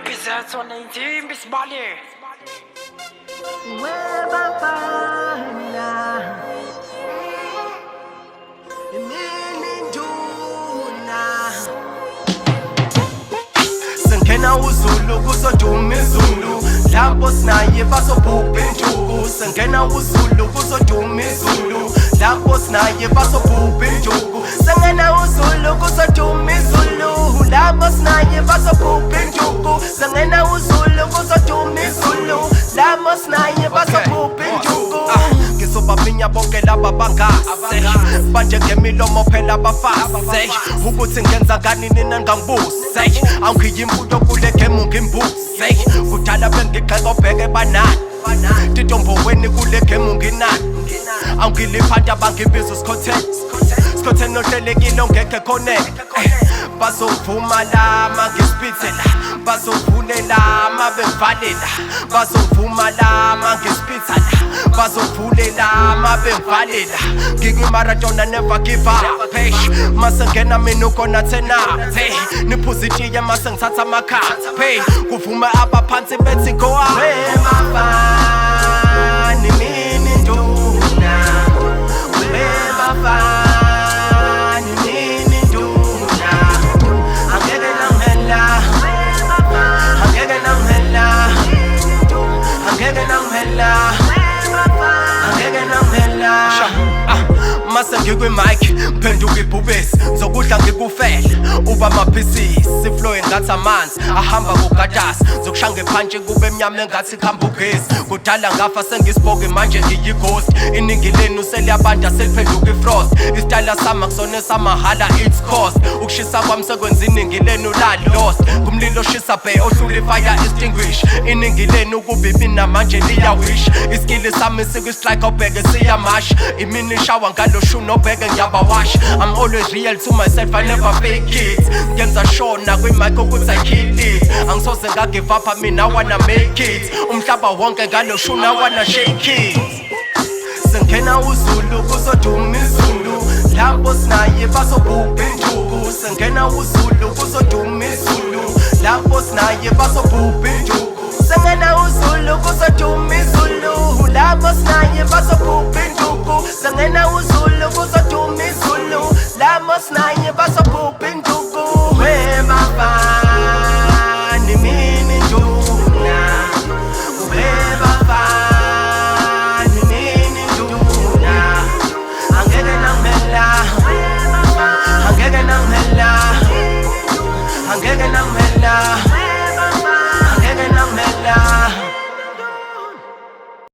Represents on 19 Miss Molly. Webafana Sengena uzulu kuzoduma izulu lapho sinaye basobhubha injuku Sengena uzulu kuzoduma izulu lapho sinaye basobhubha injuku Sengena uzulu kuzoduma izulu lapho sinaye basobhubha injuku Sengena uzulu kuzoduma izulu lapho sinaye basobhubha injuku Ngizobabinya bonke laba bangase manje ngemilomo phela bafase ukuthi ngenza ngani nina ngangibuse angiyimbuto kule game ngimbuse kudala bengigxeka obheke banani titomboweni kule game nginani angiliphatha bangibiza usikhotheni nohlelekile ongekho connect bazovuma lama ngispithela bazovulela mabevalela bazovuma lama ngispithela bazovulela mabevalela ngikwimaratona never give up mase ngena mina ukona thena niphuzitiye mase ngithatha amakhathi kuvuma abaphansi bethi go Webafana mini nduna Webafana Mase ngikwi-mic, phenduka ibhubesi Zokudla ngikufele, uba amabhizinisi Iflow engathi amanzi, ahamba kugatasi Zokushaya ngephantsi kube mnyama engathi khamba ugesi Kudala ngafa sengisibhoke manje ngiyighost Iningi lenu seliyabanda seliphenduka ifrost Isitayela sami akusona samahala it's cost Ukushisa kwami sekwenza iningi lenu la-lost Kumlilo shisa bay ohlula ifire extinguish Iningi lenu kubibi namanje liyawish Iskili sami sikwi-strike obheke siyamash Imini shower ngalo no beg and yabawash I'm always real to myself, I never fake it Ngenza show na kwi-mic ukuthi I kill it Angisoze ngagive up, I mean I wanna make it Umhlaba wonke ngalo shuna I wanna shake it Sengena uzulu kuzoduma izulu lapho sinaye basobhubha injuku Sengena uzulu kuzoduma izulu lapho sinaye basobhubha injuku